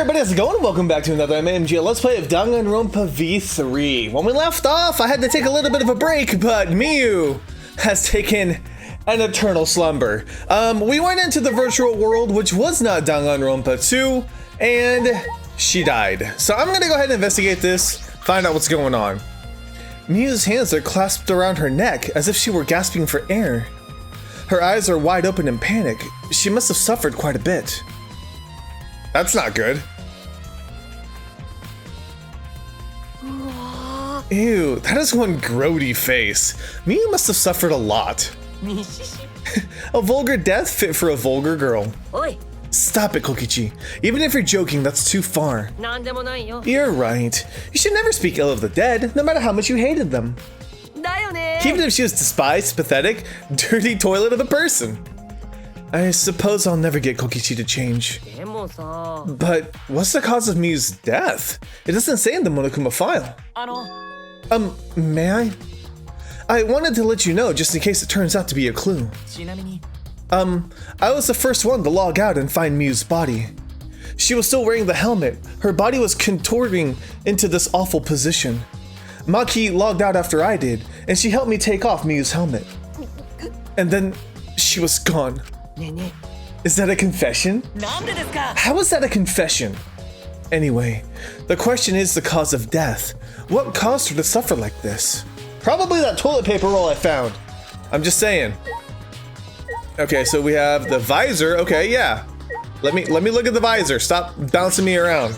everybody, how's it going? Welcome back to another MMG Let's Play of Danganronpa V3. When we left off, I had to take a little bit of a break, but Miyu has taken an eternal slumber. We went into the virtual world, which was not Danganronpa 2, and she died. So I'm gonna go ahead and investigate this, find out what's going on. Miyu's hands are clasped around her neck as if she were gasping for air. Her eyes are wide open in panic. She must have suffered quite a bit. That's not good. Ew, that is one grody face. Miyu must have suffered a lot. A vulgar death fit for a vulgar girl. Oi. Stop it, Kokichi. Even if you're joking, that's too far. You're right. You should never speak ill of the dead, no matter how much you hated them. Even if she was despised, pathetic, dirty toilet of a person. I suppose I'll never get Kokichi to change. But what's the cause of Miyu's death? It doesn't say in the Monokuma file. May I? I wanted to let you know just in case it turns out to be a clue. I was the first one to log out and find Miyu's body. She was still wearing the helmet. Her body was contorting into this awful position. Maki logged out after I did, and she helped me take off Miyu's helmet. And then she was gone. Is that a confession? How is that a confession? Anyway, the question is the cause of death. What caused her to suffer like this? Probably that toilet paper roll I found. I'm just saying. Okay, so we have the visor. Okay, yeah. Let me look at the visor. Stop bouncing me around.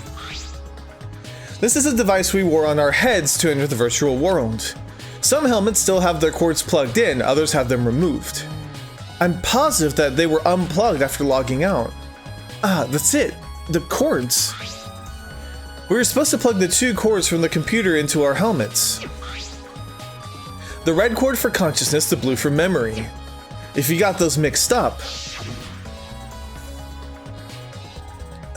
This is a device we wore on our heads to enter the virtual world. Some helmets still have their cords plugged in, others have them removed. I'm positive that they were unplugged after logging out. Ah, that's it. The cords. We were supposed to plug the two cords from the computer into our helmets. The red cord for consciousness, the blue for memory. If you got those mixed up.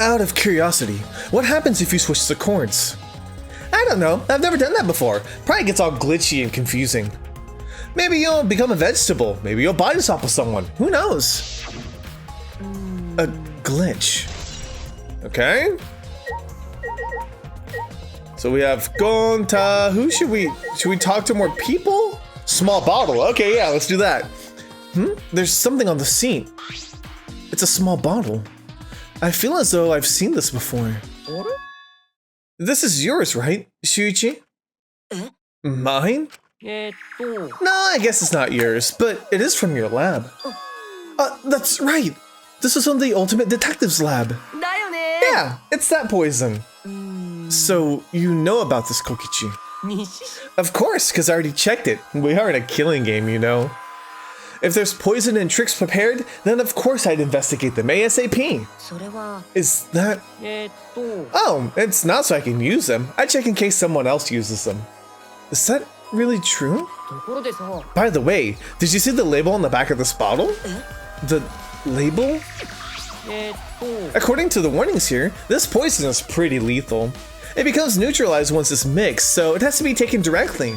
Out of curiosity, what happens if you switch the cords? I don't know. I've never done that before. Probably gets all glitchy and confusing. Maybe you'll become a vegetable. Maybe you'll body swap with someone. Who knows? A glitch. Okay. So we have Gonta. Who should we talk to more people? Small bottle. Okay, yeah, let's do that. There's something on the seat. It's a small bottle. I feel as though I've seen this before. This is yours, right, Shuichi? Mine? No, I guess it's not yours, but it is from your lab. That's right. This was from the Ultimate Detective's lab. Yeah, it's that poison. So, you know about this, Kokichi? Of course, because I already checked it. We are in a killing game, you know. If there's poison and tricks prepared, then of course I'd investigate them ASAP. Is that... Oh, it's not so I can use them. I check in case someone else uses them. Is that really true? By the way, did you see the label on the back of this bottle? The label? According to the warnings here, this poison is pretty lethal. It becomes neutralized once it's mixed, so it has to be taken directly.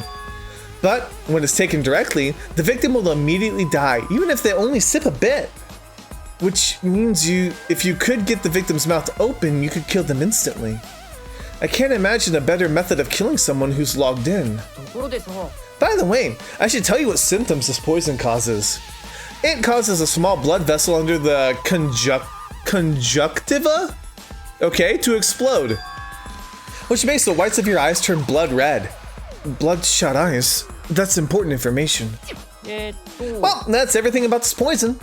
But when it's taken directly, the victim will immediately die, even if they only sip a bit. Which means if you could get the victim's mouth open, you could kill them instantly. I can't imagine a better method of killing someone who's logged in. By the way, I should tell you what symptoms this poison causes. It causes a small blood vessel under the conjunctiva, to explode. Which makes the whites of your eyes turn blood red. Bloodshot eyes. That's important information. Well, that's everything about this poison.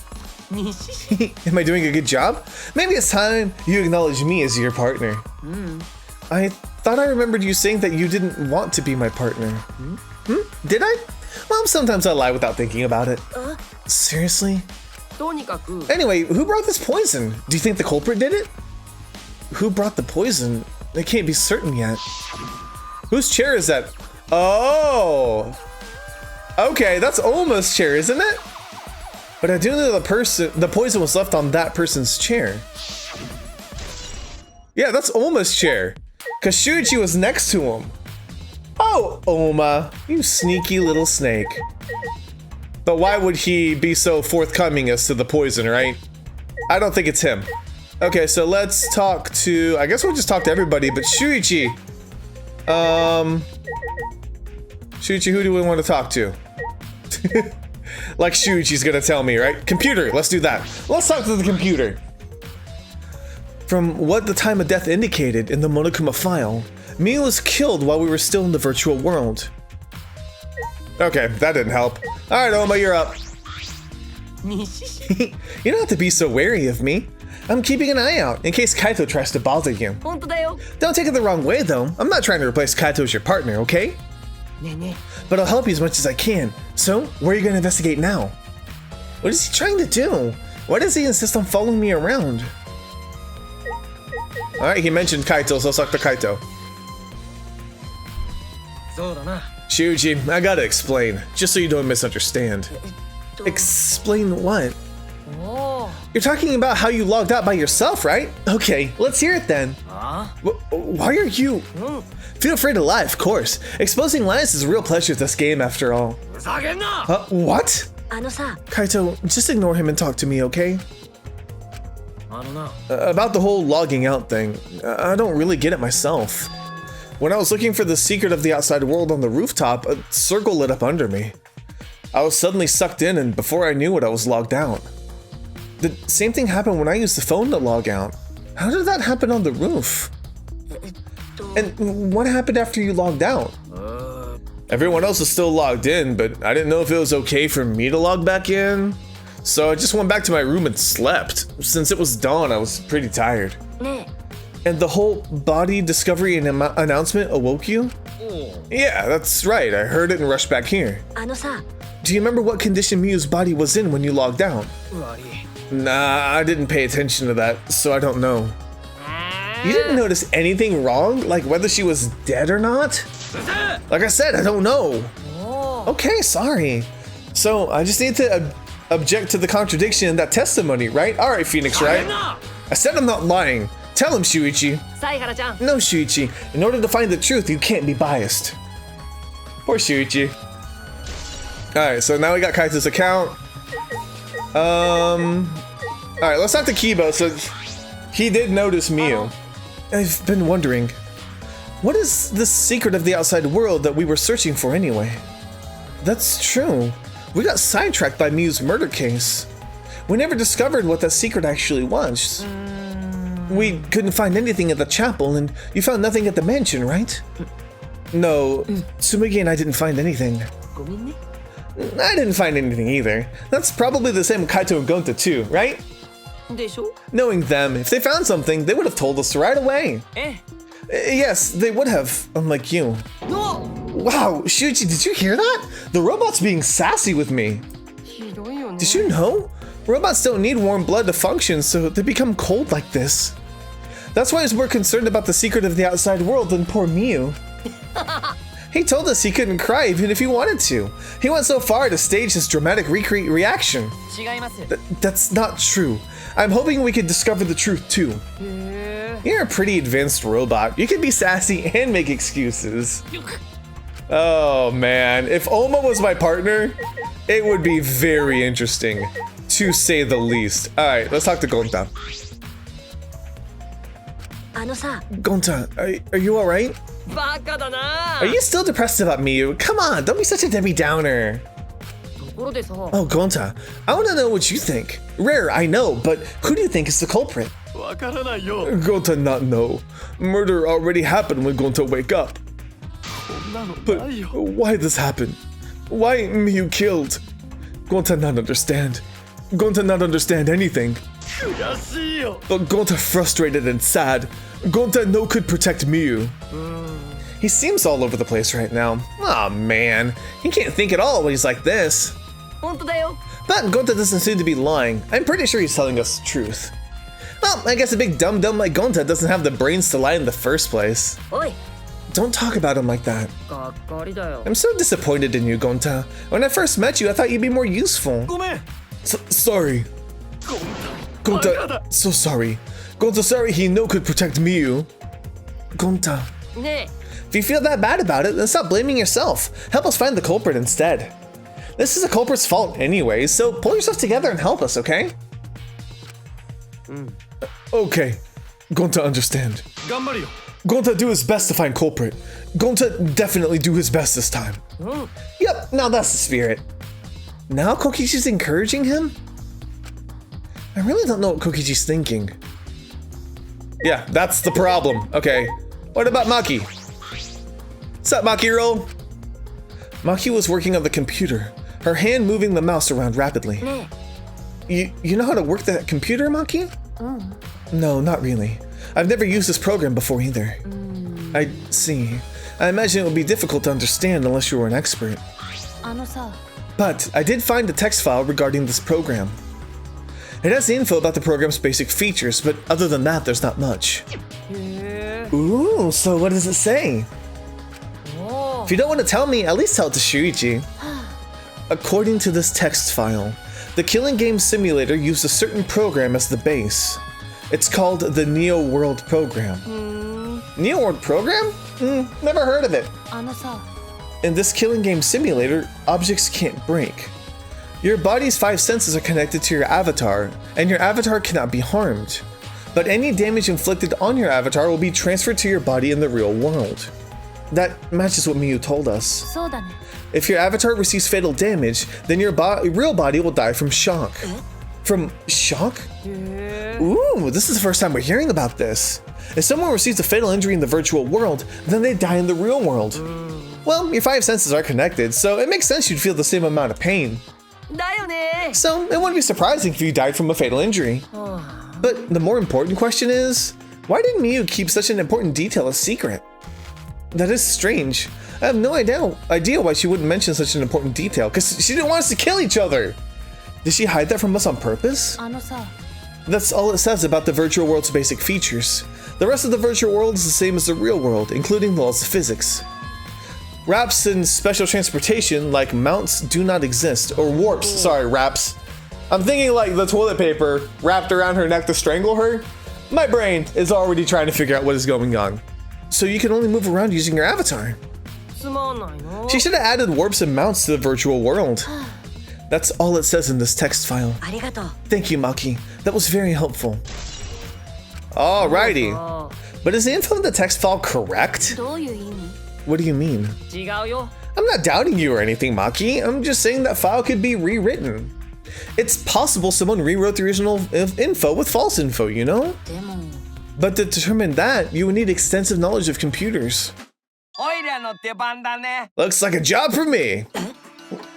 Am I doing a good job? Maybe it's time you acknowledge me as your partner. I thought I remembered you saying that you didn't want to be my partner. Did I? Well, sometimes I lie without thinking about it. Seriously? Anyway, who brought this poison? Do you think the culprit did it? Who brought the poison? I can't be certain yet. Whose chair is that? Oh! Okay, that's Oma's chair, isn't it? But I do know the poison was left on that person's chair. Yeah, that's Oma's chair. Cause Shuichi was next to him. Oh, Oma, you sneaky little snake. But why would he be so forthcoming as to the poison, right? I don't think it's him. Okay, so let's talk to, I guess we'll just talk to everybody, but Shuichi. Shuichi, who do we want to talk to? Like Shuichi's gonna tell me, right? Computer, let's do that. Let's talk to the computer. From what the time of death indicated in the Monokuma file, Miu was killed while we were still in the virtual world. Okay, that didn't help. Alright, Oma, you're up. You don't have to be so wary of me. I'm keeping an eye out in case Kaito tries to bother you. Don't take it the wrong way though. I'm not trying to replace Kaito as your partner, okay? But I'll help you as much as I can. So, where are you gonna investigate now? What is he trying to do? Why does he insist on following me around? Alright, he mentioned Kaito, so let's talk to Kaito. Shuichi, I gotta explain, just so you don't misunderstand. Explain what? You're talking about how you logged out by yourself, right? Okay, let's hear it then. Why are you? Feel free to lie, of course. Exposing lies is a real pleasure to this game, after all. What? Kaito, just ignore him and talk to me, okay? About the whole logging out thing, I don't really get it myself. When I was looking for the secret of the outside world on the rooftop, a circle lit up under me. I was suddenly sucked in, and before I knew it, I was logged out. The same thing happened when I used the phone to log out. How did that happen on the roof? And what happened after you logged out? Everyone else is still logged in, but I didn't know if it was okay for me to log back in. So I just went back to my room and slept. Since it was dawn, I was pretty tired. And the whole body discovery and announcement awoke you? Yeah, that's right. I heard it and rushed back here. Do you remember what condition Miu's body was in when you logged out? Nah, I didn't pay attention to that, so I don't know. You didn't notice anything wrong? Like whether she was dead or not? Like I said, I don't know. Okay, sorry. So I just need to object to the contradiction in that testimony, right? Alright, Phoenix, right? I said I'm not lying. Tell him, Shuichi. No, Shuichi. In order to find the truth, you can't be biased. Poor Shuichi. Alright, so now we got Kaito's account. Alright, let's talk to Kibo. So he did notice Miu. I've been wondering, what is the secret of the outside world that we were searching for anyway? That's true. We got sidetracked by Miu's murder case. We never discovered what that secret actually was. We couldn't find anything at the chapel, and you found nothing at the mansion, right? No, Tsumugi and I didn't find anything. I didn't find anything either. That's probably the same with Kaito and Gonta too, right? Knowing them, if they found something, they would have told us right away. Yes, they would have, unlike you. Wow, Shuichi, did you hear that? The robot's being sassy with me. Did you know? Robots don't need warm blood to function, so they become cold like this. That's why he's more concerned about the secret of the outside world than poor Miu. He told us he couldn't cry even if he wanted to. He went so far to stage his dramatic reaction. That's not true. I'm hoping we could discover the truth too. You're a pretty advanced robot. You can be sassy and make excuses. Oh man, if Oma was my partner, it would be very interesting, to say the least. Alright, let's talk to Gonta. Gonta, are you alright? Are you still depressed about Miu? Come on, don't be such a Debbie Downer. Oh, Gonta, I want to know what you think. Rare, I know, but who do you think is the culprit? Gonta not know. Murder already happened when Gonta wake up. But why this happened? Why Miu killed? Gonta not understand. Gonta not understand anything. But Gonta frustrated and sad. Gonta no could protect Miu. He seems all over the place right now. Aw, oh, man. He can't think at all when he's like this. But Gonta doesn't seem to be lying. I'm pretty sure he's telling us the truth. Well, I guess a big dum-dum like Gonta doesn't have the brains to lie in the first place. Don't talk about him like that. I'm so disappointed in you, Gonta. When I first met you, I thought you'd be more useful. Sorry. Gonta, so sorry. Gonta sorry he no could protect Miu. Gonta. If you feel that bad about it, then stop blaming yourself. Help us find the culprit instead. This is the culprit's fault anyway, so pull yourself together and help us, okay? Okay, Gonta understand. Gonta do his best to find culprit. Gonta definitely do his best this time. Yep, now that's the spirit. Now Kokichi's encouraging him? I really don't know what Kokichi's thinking. Yeah, that's the problem. Okay, what about Maki? What's up, Maki-ro? Maki was working on the computer, her hand moving the mouse around rapidly. You know how to work that computer, Maki? No, not really. I've never used this program before either. I see. I imagine it would be difficult to understand unless you were an expert. But I did find a text file regarding this program. It has the info about the program's basic features, but other than that, there's not much. Ooh, so what does it say? If you don't want to tell me, at least tell it to Shuichi. According to this text file, the killing game simulator used a certain program as the base. It's called the Neo World Program. Neo World Program? Never heard of it. In this killing game simulator, objects can't break. Your body's 5 senses are connected to your avatar, and your avatar cannot be harmed. But any damage inflicted on your avatar will be transferred to your body in the real world. That matches what Miyu told us. If your avatar receives fatal damage, then your real body will die from shock. From shock? Ooh, this is the first time we're hearing about this. If someone receives a fatal injury in the virtual world, then they die in the real world. Well, your 5 senses are connected, so it makes sense you'd feel the same amount of pain. So it wouldn't be surprising if you died from a fatal injury. But the more important question is, why did Miyu keep such an important detail a secret? That is strange. I have no idea why she wouldn't mention such an important detail, because she didn't want us to kill each other. Did she hide that from us on purpose? That's all it says about the virtual world's basic features. The rest of the virtual world is the same as the real world, including the laws of physics. Wraps and special transportation like mounts do not exist, or warps, sorry, wraps. I'm thinking like the toilet paper wrapped around her neck to strangle her. My brain is already trying to figure out what is going on. So you can only move around using your avatar. She should have added warps and mounts to the virtual world. That's all it says in this text file. Thank you, Maki. That was very helpful. Alrighty. But is the info in the text file correct? What do you mean? I'm not doubting you or anything, Maki. I'm just saying that file could be rewritten. It's possible someone rewrote the original info with false info, you know? But to determine that, you would need extensive knowledge of computers. Looks like a job for me.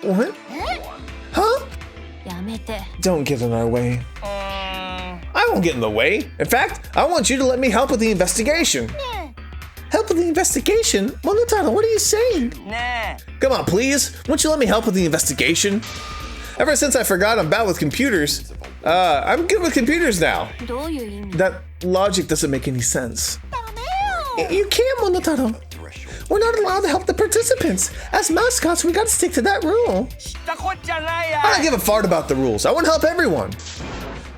What? Huh? Don't get in our way. I won't get in the way. In fact, I want you to let me help with the investigation. Help with the investigation? Monotaro, what are you saying? Come on, please. Won't you let me help with the investigation? Ever since I forgot I'm bad with computers, I'm good with computers now. That logic doesn't make any sense. You can't, Monotaro. We're not allowed to help the participants. As mascots, we gotta stick to that rule. I don't give a fart about the rules. I want to help everyone.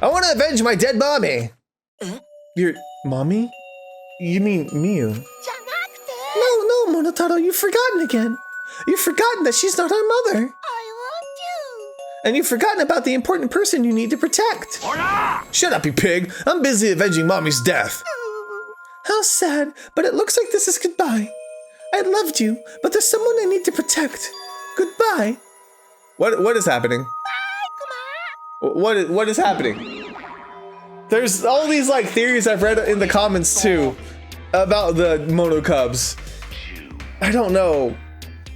I want to avenge my dead mommy. Your mommy? You mean Miyu? No, Monotaro, you've forgotten again. You've forgotten that she's not our mother. And you've forgotten about the important person you need to protect. Shut up, you pig. I'm busy avenging mommy's death. How sad, but it looks like this is goodbye. I loved you, but there's someone I need to protect. Goodbye. What is happening? What is happening? There's all these like theories I've read in the comments too about the Mono Cubs. I don't know.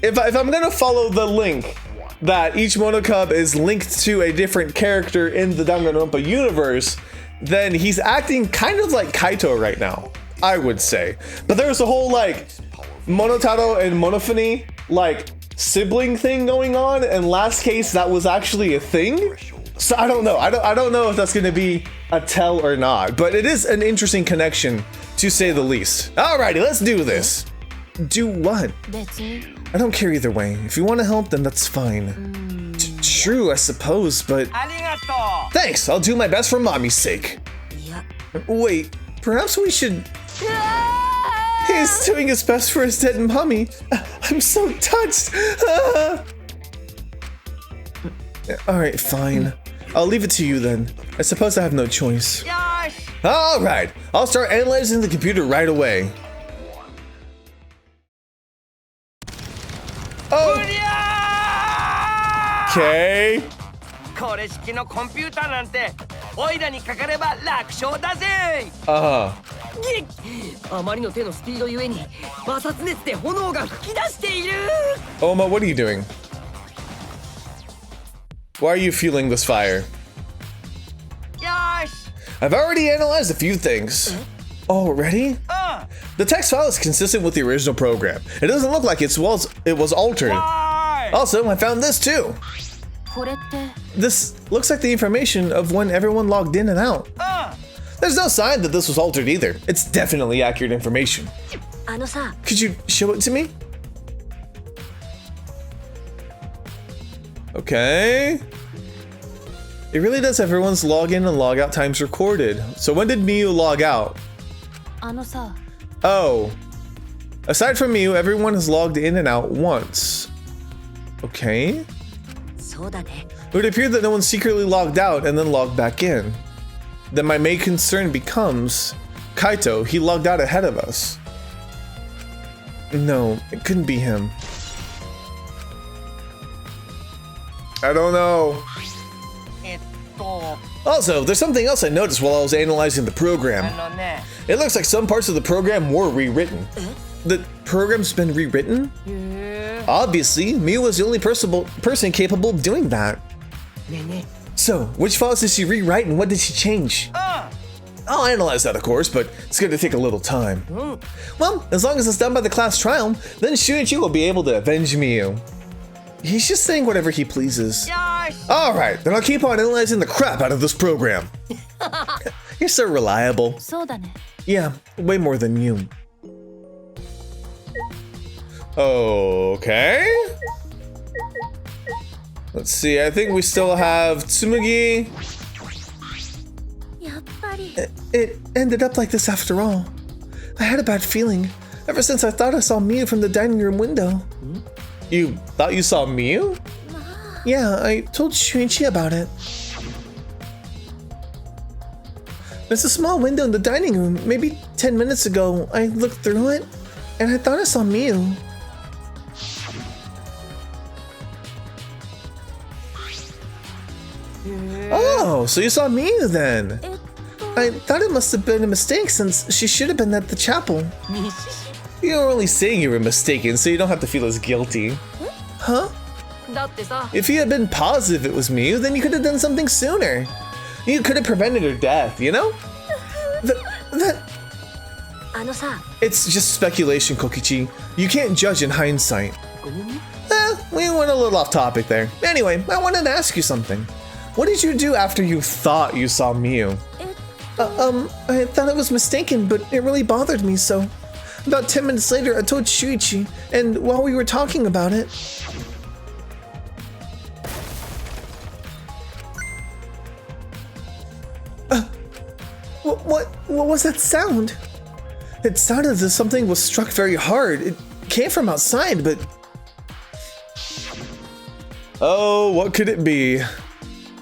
If I'm gonna follow the link that each Mono Cub is linked to a different character in the Danganronpa universe, then he's acting kind of like Kaito right now, I would say. But there's a whole like Monotaro and Monophony like sibling thing going on, and last case that was actually a thing. So I don't know. I don't know if that's gonna be a tell or not, but it is an interesting connection to say the least. Alrighty, let's do this. Do what? I don't care either way. If you want to help, then that's fine. True, I suppose, but thanks. I'll do my best for mommy's sake. Wait, perhaps we should. He's doing his best for his dead mommy. I'm so touched. All right, fine. I'll leave it to you then. I suppose I have no choice. Alright, I'll start analyzing the computer right away. Oh! Okay. これ式のコンピューターなんてオイラにかかれば楽勝だぜ。あまりの手のスピードゆえに摩擦熱で炎が吹き出している。 Oma, what are you doing? Why are you fueling this fire? よし。 I've already analyzed a few things. Already? The text file is consistent with the original program. It doesn't look like it was altered. Why? Also, I found this too. This looks like the information of when everyone logged in and out. There's no sign that this was altered either. It's definitely accurate information. Could you show it to me? Okay. It really does have everyone's login and logout times recorded. So when did Miyu log out? Oh. Aside from Miyu, everyone has logged in and out once. Okay. It would appear that no one secretly logged out and then logged back in. Then my main concern becomes Kaito. He logged out ahead of us. No, it couldn't be him. I don't know. Also, there's something else I noticed while I was analyzing the program. It looks like some parts of the program were rewritten. The program's been rewritten? Obviously, Miyu was the only person capable of doing that. So, which files did she rewrite and what did she change? I'll analyze that, of course, but it's going to take a little time. Well, as long as it's done by the class trial, then Shuichi will be able to avenge Miyu. He's just saying whatever he pleases. Alright, then I'll keep on analyzing the crap out of this program. You're so reliable. Yeah, way more than you. Okay. Let's see, I think we still have Tsumugi. It ended up like this after all. I had a bad feeling ever since I thought I saw Miyu from the dining room window. You thought you saw Miyu? Yeah, I told Shuichi about it. There's a small window in the dining room. Maybe 10 minutes ago, I looked through it, and I thought I saw Miyu. Oh, so you saw Miyu then? I thought it must have been a mistake since she should have been at the chapel. You were only saying you were mistaken, so you don't have to feel as guilty. Huh? If you had been positive it was Miyu, then you could have done something sooner. You could have prevented her death, you know? It's just speculation, Kokichi. You can't judge in hindsight. We went a little off topic there. Anyway, I wanted to ask you something. What did you do after you thought you saw Miyu? I thought I was mistaken, but it really bothered me, so... About 10 minutes later, I told Shuichi, and while we were talking about it... What was that sound? It sounded as if something was struck very hard. It came from outside, but... Oh, what could it be?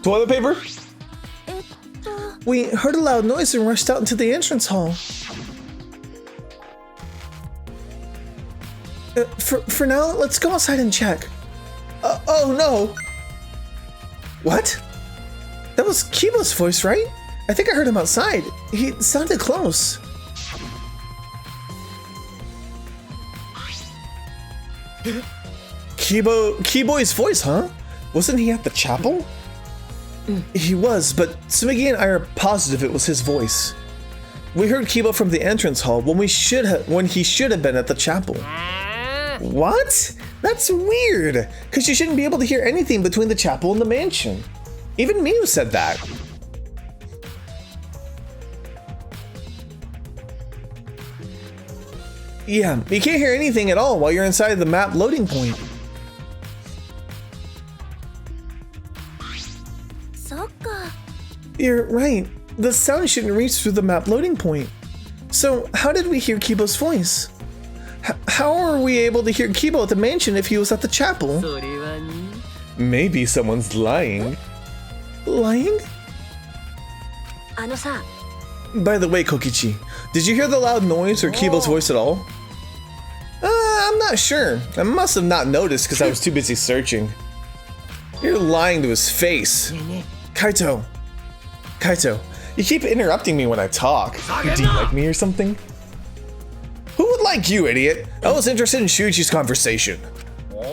Toilet paper? We heard a loud noise and rushed out into the entrance hall. For now, let's go outside and check. Oh no! What? That was Kibo's voice, right? I think I heard him outside. He sounded close. Kibo's voice, huh? Wasn't he at the chapel? He was, but Tsumugi and I are positive it was his voice. We heard Kibo from the entrance hall when he should have been at the chapel. What? That's weird, because you shouldn't be able to hear anything between the chapel and the mansion. Even Miyu said that. Yeah, you can't hear anything at all while you're inside the map loading point. You're right. The sound shouldn't reach through the map loading point. So how did we hear Kibo's voice? How are we able to hear Kibo at the mansion if he was at the chapel? Maybe someone's lying. Lying? By the way, Kokichi, did you hear the loud noise or Kibo's voice at all? I'm not sure. I must have not noticed because I was too busy searching. You're lying to his face. Kaito, you keep interrupting me when I talk. Do you like me or something? Who would like you, idiot? I was interested in Shuichi's conversation.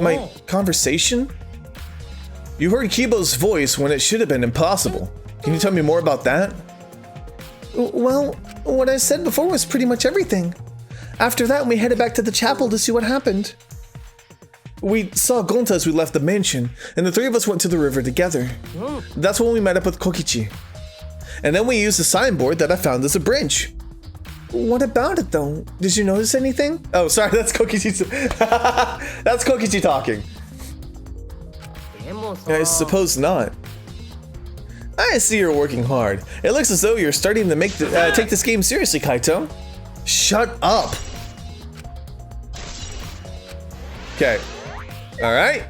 My conversation? You heard Kibo's voice when it should have been impossible. Can you tell me more about that? Well, what I said before was pretty much everything. After that, we headed back to the chapel to see what happened. We saw Gonta as we left the mansion, and the three of us went to the river together. That's when we met up with Kokichi. And then we used the signboard that I found as a bridge. What about it, though? Did you notice anything? Oh, sorry, that's Kokichi. That's Kokichi talking. I suppose not. I see you're working hard. It looks as though you're starting to take this game seriously, Kaito. Shut up. Okay. All right.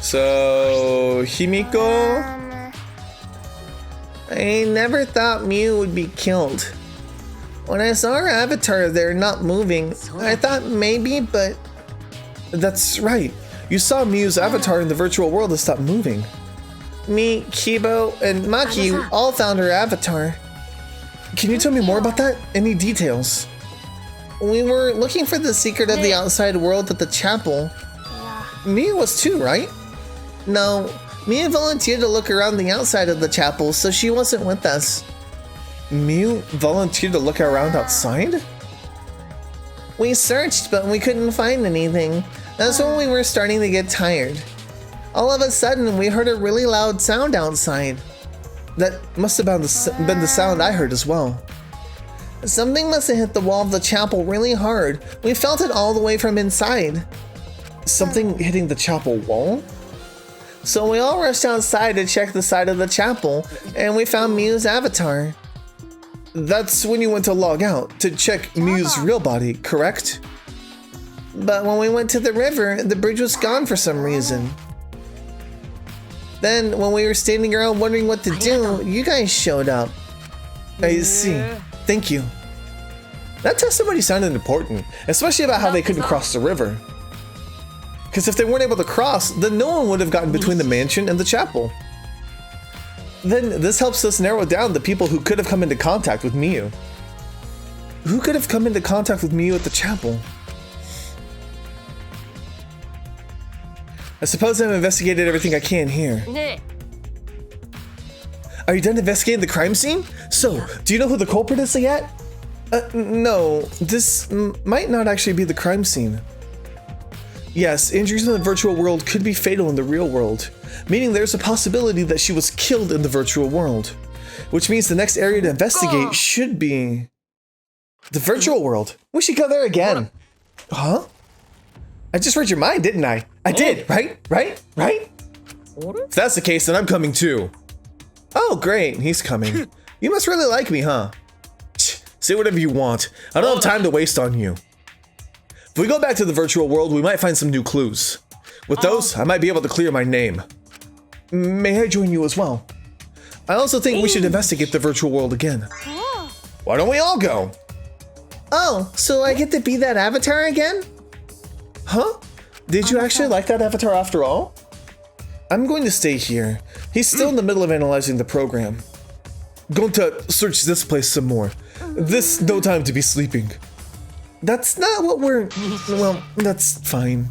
So, Himiko. I never thought Miu would be killed. When I saw her avatar there not moving, I thought maybe, but that's right. You saw Miu's avatar in the virtual world that stopped moving. Me, Kibo, and Maki all found her avatar. Can you tell me more about that? Any details? We were looking for the secret of the outside world at the chapel. Miu was too, right? No, Miu volunteered to look around the outside of the chapel, so she wasn't with us. Miu volunteered to look around outside? We searched, but we couldn't find anything. That's when we were starting to get tired. All of a sudden, we heard a really loud sound outside. That must have been the sound I heard as well. Something must have hit the wall of the chapel really hard. We felt it all the way from inside. Something hitting the chapel wall? So we all rushed outside to check the side of the chapel, and we found Miu's avatar. That's when you went to log out, to check Miu's real body, correct? But when we went to the river, the bridge was gone for some reason. Then, when we were standing around wondering what to do, you guys showed up. I see. Thank you. That testimony sounded important, especially about how they couldn't cross the river. Because if they weren't able to cross, then no one would have gotten between the mansion and the chapel. Then this helps us narrow down the people who could have come into contact with Miu. Who could have come into contact with Miu at the chapel? I suppose I've investigated everything I can here. Are you done investigating the crime scene? So, do you know who the culprit is yet? No, this might not actually be the crime scene. Yes, injuries in the virtual world could be fatal in the real world, meaning there's a possibility that she was killed in the virtual world, which means the next area to investigate should be the virtual world. We should go there again. Huh? I just read your mind, didn't I? I did, right? If that's the case, then I'm coming too. Oh, great, he's coming. You must really like me, huh? Say whatever you want. I don't have time to waste on you. If we go back to the virtual world, we might find some new clues. With those, I might be able to clear my name. May I join you as well? I also think we should investigate the virtual world again. Why don't we all go? Oh, so I get to be that avatar again? Huh? Did you actually like that avatar after all? I'm going to stay here. He's still in the middle of analyzing the program. Going to search this place some more. This no time to be sleeping. That's not what we're... Well, that's fine.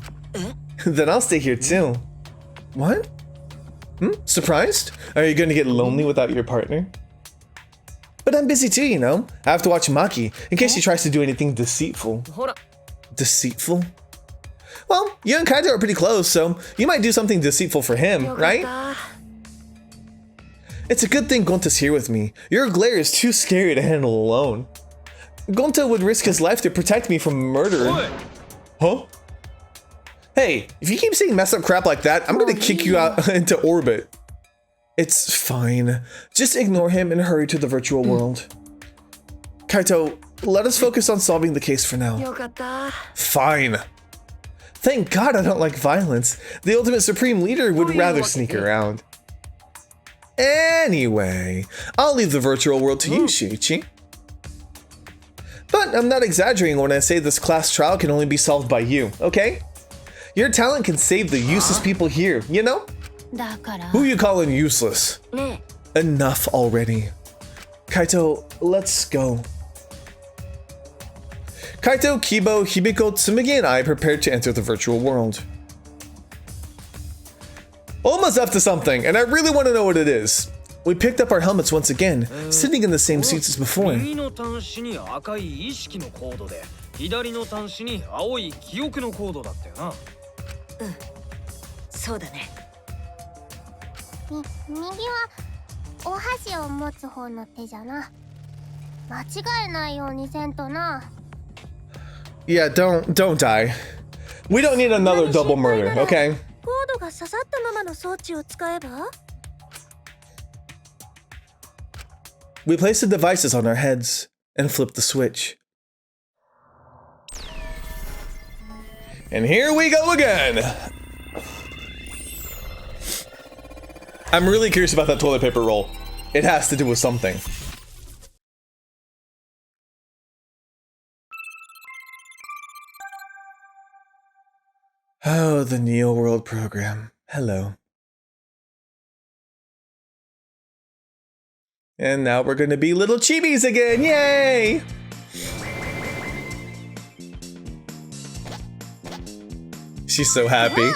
Then I'll stay here too. What? Surprised? Are you going to get lonely without your partner? But I'm busy too, you know. I have to watch Maki in case she tries to do anything deceitful. Deceitful? Well, you and Kaito are pretty close, so you might do something deceitful for him, right? It's a good thing Gonta's here with me. Your glare is too scary to handle alone. Gonta would risk his life to protect me from murder. Huh? Hey, if you keep saying messed up crap like that, I'm gonna kick you out into orbit. It's fine. Just ignore him and hurry to the virtual world. Kaito, let us focus on solving the case for now. Fine. Thank God I don't like violence. The ultimate supreme leader would rather sneak around. Anyway, I'll leave the virtual world to you, Shuichi. But I'm not exaggerating when I say this class trial can only be solved by you, okay? Your talent can save the useless people here, you know? Who you calling useless? Enough already. Kaito, let's go. Kaito, Kibo, Hibiko, Tsumugi, and I prepared to enter the virtual world. Almost up to something, and I really want to know what it is. We picked up our helmets once again, sitting in the same seats as before. Yeah, don't die. We don't need another double murder, okay? We place the devices on our heads and flip the switch. And here we go again! I'm really curious about that toilet paper roll. It has to do with something. Oh, the Neo World program. Hello. And now we're gonna be little chibis again, yay! She's so happy.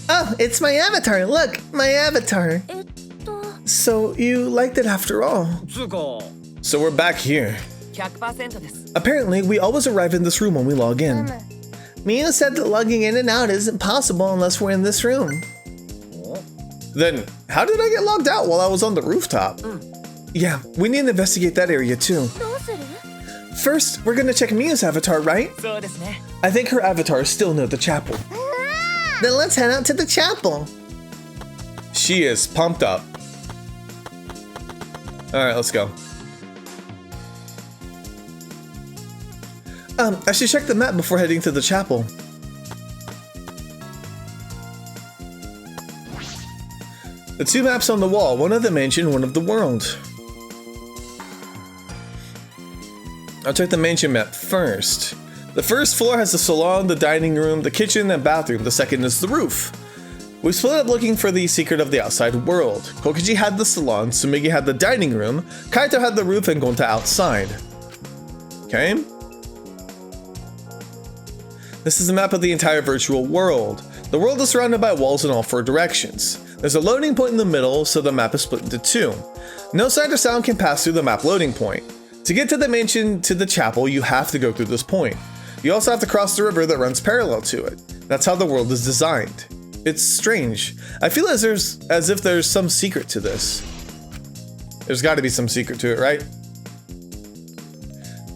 Oh, it's my avatar, look, my avatar. So you liked it after all. So we're back here. Apparently, we always arrive in this room when we log in. Mia said that logging in and out isn't possible unless we're in this room. Then, how did I get logged out while I was on the rooftop? Yeah, we need to investigate that area too. First, we're gonna check Mia's avatar, right? I think her avatar is still near the chapel. Then let's head out to the chapel. She is pumped up. Alright, let's go. I should check the map before heading to the chapel. The two maps on the wall, one of the mansion, one of the world. I'll check the mansion map first. The first floor has the salon, the dining room, the kitchen, and bathroom. The second is the roof. We split up looking for the secret of the outside world. Kokichi had the salon, Tsumugi had the dining room, Kaito had the roof, and Gonta outside. Okay. This is a map of the entire virtual world. The world is surrounded by walls in all four directions. There's a loading point in the middle, so the map is split into two. No sight or sound can pass through the map loading point. To get to the mansion to the chapel, you have to go through this point. You also have to cross the river that runs parallel to it. That's how the world is designed. It's strange. I feel as if there's some secret to this. There's got to be some secret to it, right?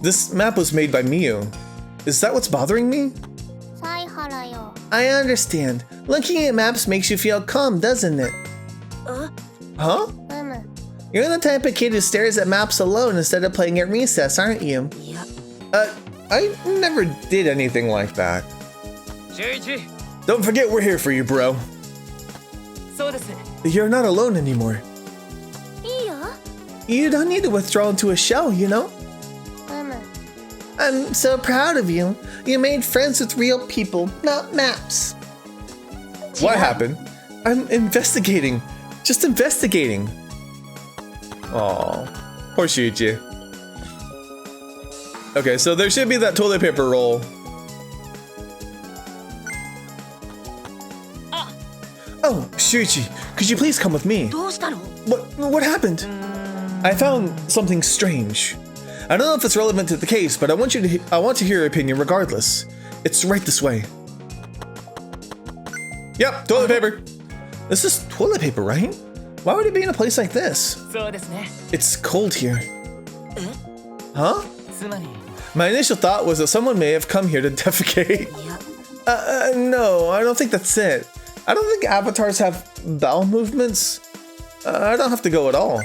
This map was made by Miyu. Is that what's bothering me? I understand. Looking at maps makes you feel calm, doesn't it? Huh? You're the type of kid who stares at maps alone instead of playing at recess, aren't you? I never did anything like that. Don't forget we're here for you, bro. You're not alone anymore. You don't need to withdraw into a shell, you know? I'm so proud of you. You made friends with real people, not maps. What happened? I'm investigating. Just investigating. Aw, poor Shuichi. Okay, so there should be that toilet paper roll. Oh, Shuichi, could you please come with me? What happened? I found something strange. I don't know if it's relevant to the case, but I want to hear your opinion regardless. It's right this way. Yep, toilet paper. This is toilet paper, right? Why would it be in a place like this? It's cold here. Huh? My initial thought was that someone may have come here to defecate. No, I don't think that's it. I don't think avatars have bowel movements. I don't have to go at all.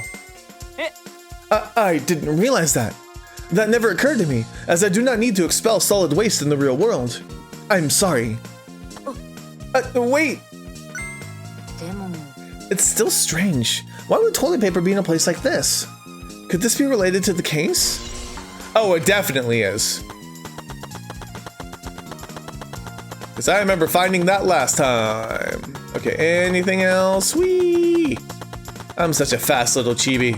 I didn't realize that. That never occurred to me, as I do not need to expel solid waste in the real world. I'm sorry. Wait! It's still strange. Why would toilet paper be in a place like this? Could this be related to the case? Oh, it definitely is. Because I remember finding that last time. Okay, anything else? Whee! I'm such a fast little chibi.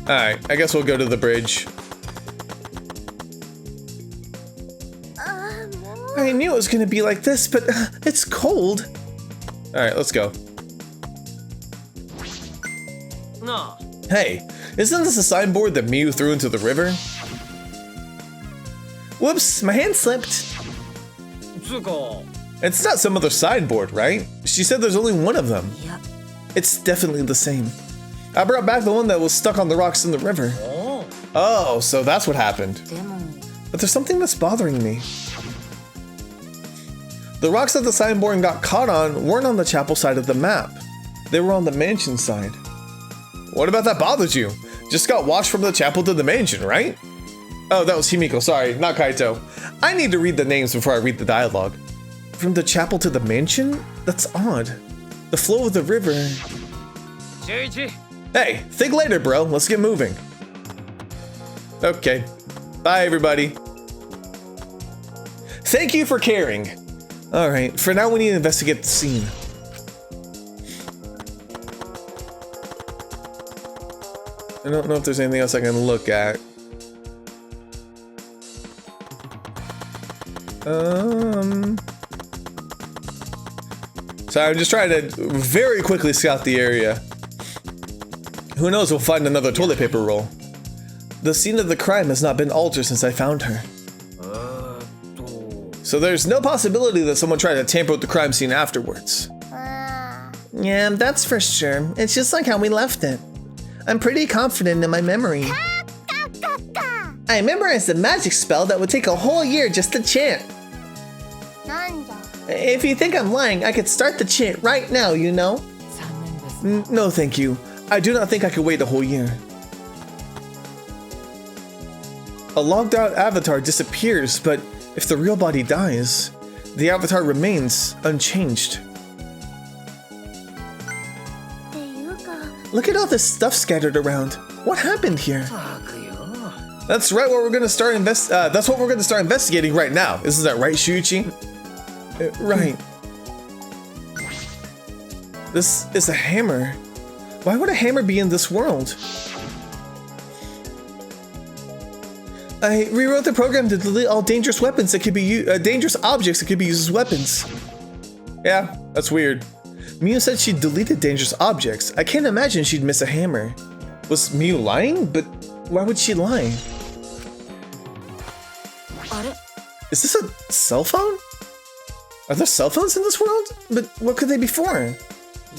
Alright, I guess we'll go to the bridge. I knew it was gonna be like this, but it's cold. Alright, let's go. No. Hey, isn't this a signboard that Miu threw into the river? Whoops, my hand slipped. It's not some other signboard, right? She said there's only one of them. Yep. It's definitely the same. I brought back the one that was stuck on the rocks in the river. Oh, so that's what happened. But there's something that's bothering me. The rocks that the signboard got caught on weren't on the chapel side of the map. They were on the mansion side. What about that bothered you? Just got washed from the chapel to the mansion, right? Oh, that was Himiko, sorry, not Kaito. I need to read the names before I read the dialogue. From the chapel to the mansion? That's odd. The flow of the river... Hey, think later, bro. Let's get moving. Okay. Bye, everybody. Thank you for caring. Alright, for now we need to investigate the scene. I don't know if there's anything else I can look at. So I'm just trying to very quickly scout the area. Who knows, we'll find another toilet paper roll. The scene of the crime has not been altered since I found her. So there's no possibility that someone tried to tamper with the crime scene afterwards. Yeah, that's for sure. It's just like how we left it. I'm pretty confident in my memory. I memorized a magic spell that would take a whole year just to chant. If you think I'm lying, I could start the chant right now, you know? No, thank you. I do not think I could wait a whole year. A logged out avatar disappears, but if the real body dies, the avatar remains unchanged. Look at all this stuff scattered around. What happened here? That's right. What we're gonna start that's what we're gonna start investigating right now. Isn't that right, Shuichi? Right. This is a hammer. Why would a hammer be in this world? I rewrote the program to delete all dangerous weapons that could be dangerous objects that could be used as weapons. Yeah, that's weird. Miu said she deleted dangerous objects. I can't imagine she'd miss a hammer. Was Miu lying? But why would she lie? Is this a cell phone? Are there cell phones in this world? But what could they be for?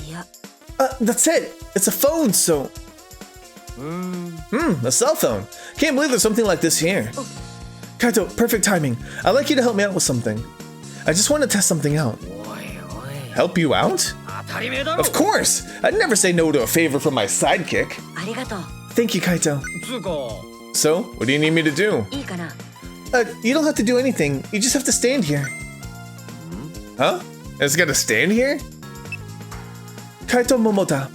Yep. That's it. It's a phone, so... a cell phone. Can't believe there's something like this here. Kaito, perfect timing. I'd like you to help me out with something. I just want to test something out. Help you out? Of course! I'd never say no to a favor from my sidekick. Thank you, Kaito. So, what do you need me to do? You don't have to do anything. You just have to stand here. Huh? I just gotta stand here? Kaito Momota.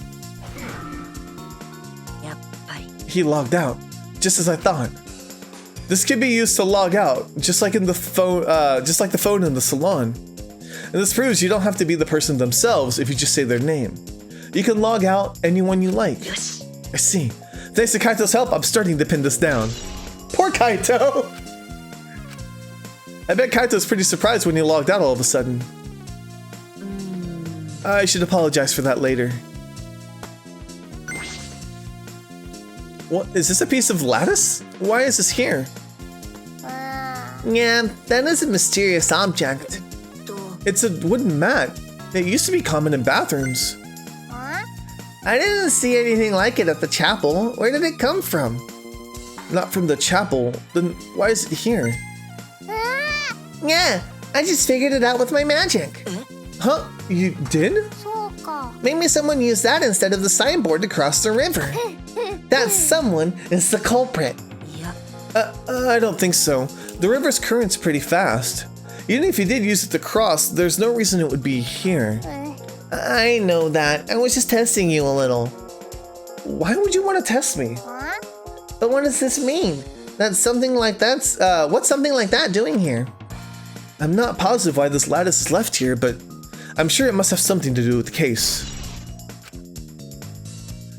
He logged out, just as I thought. This could be used to log out, just like the phone in the salon. And this proves you don't have to be the person themselves if you just say their name. You can log out anyone you like. Yes. I see. Thanks to Kaito's help, I'm starting to pin this down. Poor Kaito! I bet Kaito's pretty surprised when he logged out all of a sudden. I should apologize for that later. What, is this a piece of lattice? Why is this here? Yeah, that is a mysterious object. It's a wooden mat. It used to be common in bathrooms. I didn't see anything like it at the chapel. Where did it come from? Not from the chapel. Then why is it here? Yeah, I just figured it out with my magic. Huh? You did? Maybe someone used that instead of the signboard to cross the river. That someone is the culprit. I don't think so. The river's current's pretty fast. Even if you did use it to cross, there's no reason it would be here. I know that. I was just testing you a little. Why would you want to test me? Huh? But what does this mean? What's something like that doing here? I'm not positive why this lattice is left here, but I'm sure it must have something to do with the case.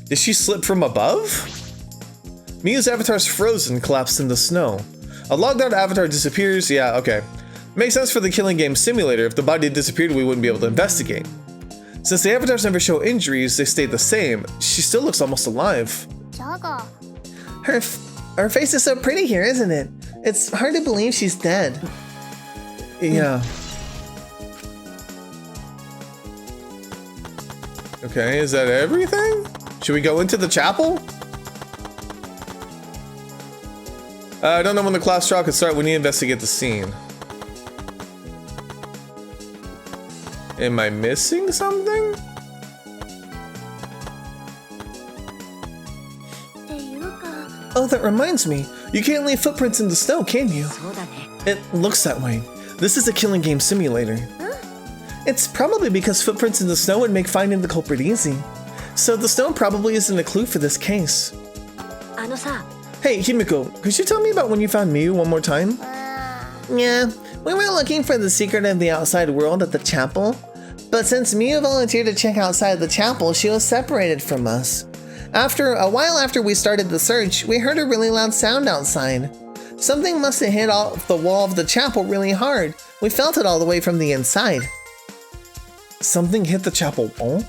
Did she slip from above? Miu's avatar's frozen, collapsed in the snow. A logged out avatar disappears. Yeah, okay. Makes sense for the killing game simulator. If the body disappeared, we wouldn't be able to investigate. Since the avatars never show injuries, they stayed the same. She still looks almost alive. Jaga. Her face is so pretty here, isn't it? It's hard to believe she's dead. Yeah. Okay, is that everything? Should we go into the chapel? I don't know when the class trial could start. We need to investigate the scene. Am I missing something? Oh, that reminds me. You can't leave footprints in the snow, can you? It looks that way. This is a killing game simulator. It's probably because footprints in the snow would make finding the culprit easy. So the snow probably isn't a clue for this case. Hey, Himiko, could you tell me about when you found Miu one more time? Yeah, we were looking for the secret of the outside world at the chapel. But since Miu volunteered to check outside the chapel, she was separated from us. A while after we started the search, we heard a really loud sound outside. Something must have hit off the wall of the chapel really hard. We felt it all the way from the inside. Something hit the chapel wall?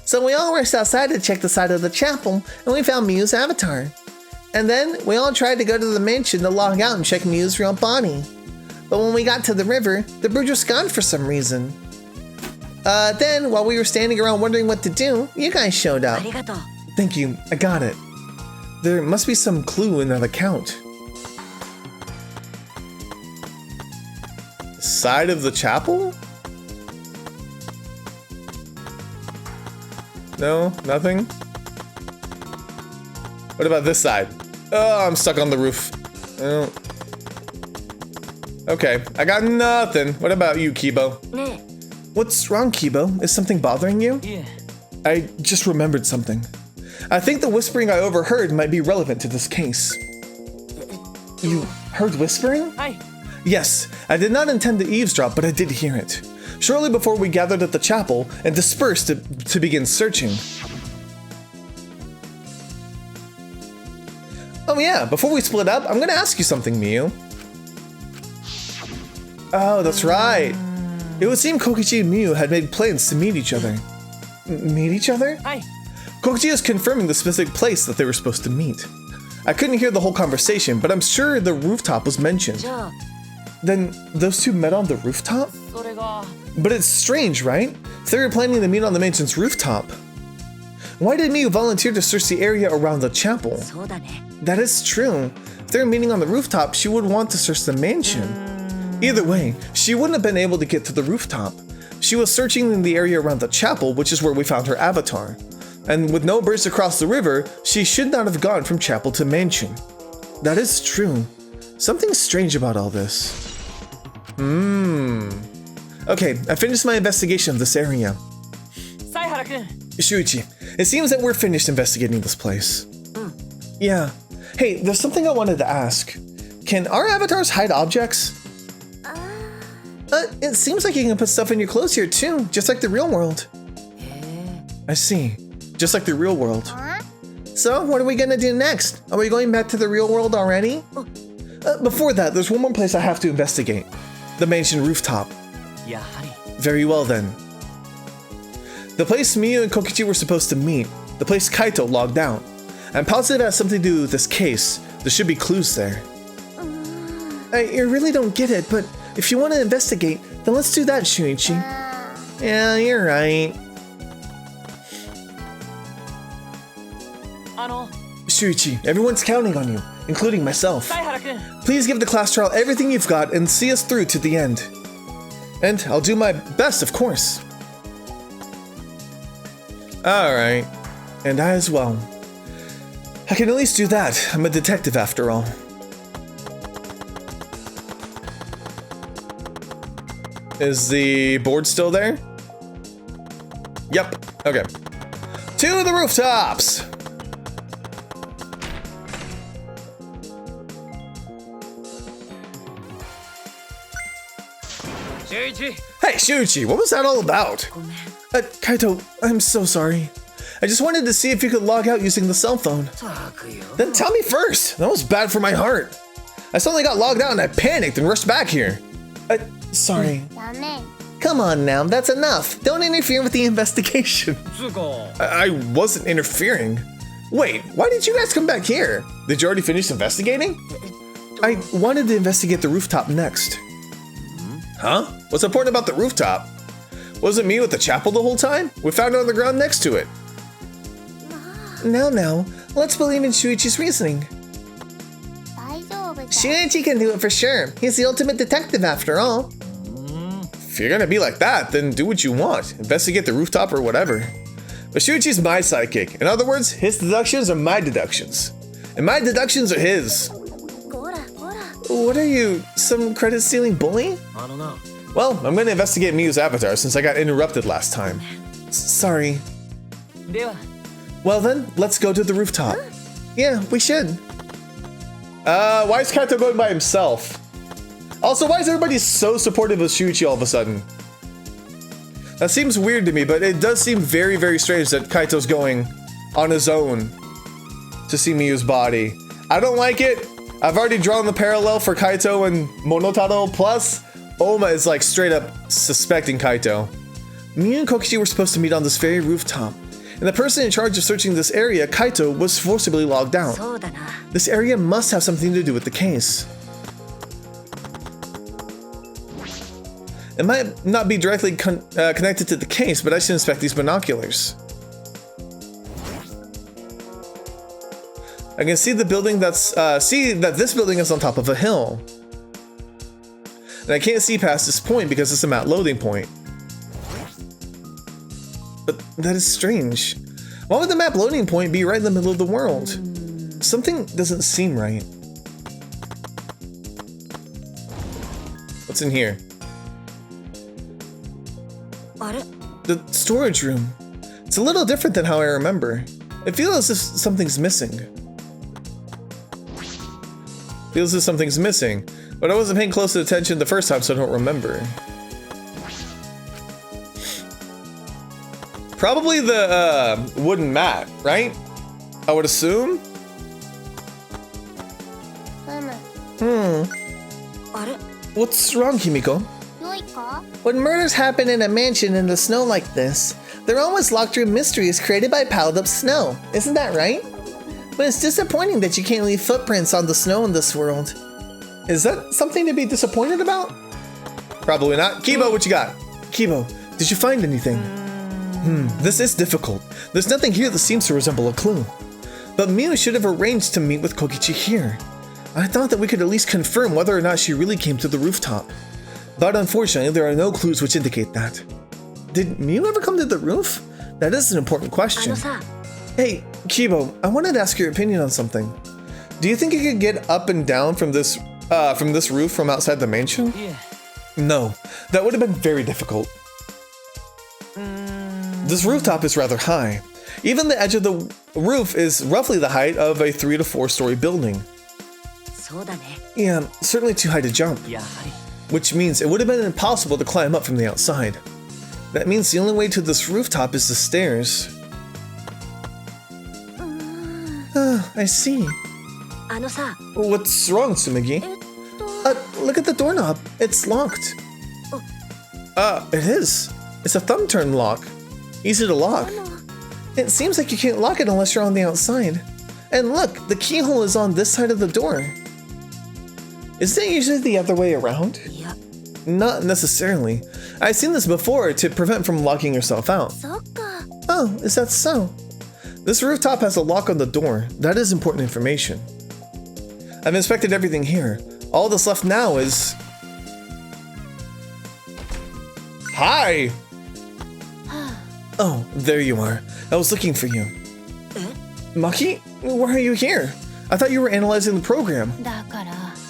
So we all rushed outside to check the side of the chapel, and we found Miu's avatar. And then we all tried to go to the mansion to log out and check Miu's real body. But when we got to the river, the bridge was gone for some reason. Then, while we were standing around wondering what to do, you guys showed up. Thank you, I got it. There must be some clue in that account. Side of the chapel? No, nothing? What about this side? Oh, I'm stuck on the roof. Oh. Okay, I got nothing. What about you, Kibo? What's wrong, Kibo? Is something bothering you? Yeah. I just remembered something. I think the whispering I overheard might be relevant to this case. You heard whispering? Hi. Yes, I did not intend to eavesdrop, but I did hear it. Shortly before we gathered at the chapel and dispersed to begin searching. Oh yeah, before we split up, I'm gonna ask you something, Miu. Oh, that's right. It would seem Kokichi and Miu had made plans to meet each other. Meet each other? Hi. Kokichi is confirming the specific place that they were supposed to meet. I couldn't hear the whole conversation, but I'm sure the rooftop was mentioned. Then those two met on the rooftop? But it's strange, right? If they were planning to meet on the mansion's rooftop. Why did Miu volunteer to search the area around the chapel? That is true. If they were meeting on the rooftop, she would want to search the mansion. Either way, she wouldn't have been able to get to the rooftop. She was searching in the area around the chapel, which is where we found her avatar. And with no bridge across the river, she should not have gone from chapel to mansion. That is true. Something strange about all this. Okay, I finished my investigation of this area. Shuichi, it seems that we're finished investigating this place. Yeah. Hey, there's something I wanted to ask. Can our avatars hide objects? It seems like you can put stuff in your clothes here too, just like the real world. I see. Just like the real world. So, what are we gonna do next? Are we going back to the real world already? Before that, there's one more place I have to investigate. The mansion rooftop. Very well then. The place Miu and Kokichi were supposed to meet. The place Kaito logged out. I'm positive it has something to do with this case. There should be clues there. I really don't get it, but if you want to investigate, then let's do that, Shuichi. Yeah, you're right. Shuichi, everyone's counting on you, including myself. Please give the class trial everything you've got and see us through to the end. And I'll do my best, of course. Alright, and I as well. I can at least do that. I'm a detective after all. Is the board still there? Okay. To the rooftops! Hey, Shuichi, what was that all about? Kaito, I'm so sorry. I just wanted to see if you could log out using the cell phone. Then tell me first. That was bad for my heart. I suddenly got logged out and I panicked and rushed back here. Sorry. Come on now, that's enough. Don't interfere with the investigation. I wasn't interfering. Wait, why did you guys come back here? Did you already finish investigating? I wanted to investigate the rooftop next. Huh? What's important about the rooftop? Wasn't me with the chapel the whole time? We found it on the ground next to it. No, let's believe in Shuichi's reasoning. Shuichi can do it for sure. He's the ultimate detective after all. If you're gonna be like that, then do what you want. Investigate the rooftop or whatever. But Shuichi's my sidekick. In other words, his deductions are my deductions. And my deductions are his. What are you, some credit-stealing bully? I don't know. Well, I'm gonna investigate Miyu's avatar since I got interrupted last time. Sorry. Well then, let's go to the rooftop. Yeah, we should. Why is Kaito going by himself? Also, why is everybody so supportive of Shuichi all of a sudden? That seems weird to me, but it does seem very, very strange that Kaito's going on his own to see Miyu's body. I don't like it. I've already drawn the parallel for Kaito and Monotaro, plus Oma is like straight up suspecting Kaito. Miyu and Kokichi were supposed to meet on this very rooftop, and the person in charge of searching this area, Kaito, was forcibly logged out. This area must have something to do with the case. It might not be directly connected to the case, but I should inspect these binoculars. I can see the building see that this building is on top of a hill. And I can't see past this point because it's a map loading point. But that is strange. Why would the map loading point be right in the middle of the world? Something doesn't seem right. What's in here? The storage room. It's a little different than how I remember. It feels as if something's missing. Feels as if something's missing, but I wasn't paying close attention the first time, so I don't remember. Probably the wooden mat, right? I would assume. What's wrong, Himiko? When murders happen in a mansion in the snow like this, they're always locked room mysteries created by piled up snow. Isn't that right? But it's disappointing that you can't leave footprints on the snow in this world. Is that something to be disappointed about? Probably not. Kibo, what you got? Kibo, did you find anything? This is difficult. There's nothing here that seems to resemble a clue. But Miyu should have arranged to meet with Kokichi here. I thought that we could at least confirm whether or not she really came to the rooftop. But unfortunately, there are no clues which indicate that. Did Miyu ever come to the roof? That is an important question. Hey, Kibo, I wanted to ask your opinion on something. Do you think you could get up and down from this roof from outside the mansion? Yeah. No, that would have been very difficult. This rooftop is rather high. Even the edge of the roof is roughly the height of a 3 to 4 story building. Yeah, certainly too high to jump. Which means it would have been impossible to climb up from the outside. That means the only way to this rooftop is the stairs. I see. What's wrong, Tsumugi? Look at the doorknob. It's locked. It is. It's a thumb turn lock. Easy to lock. It seems like you can't lock it unless you're on the outside. And look, the keyhole is on this side of the door. Isn't it usually the other way around? Not necessarily. I've seen this before to prevent from locking yourself out. Oh, is that so? This rooftop has a lock on the door. That is important information. I've inspected everything here. All that's left now is... Hi! Oh, there you are. I was looking for you. Maki? Why are you here? I thought you were analyzing the program.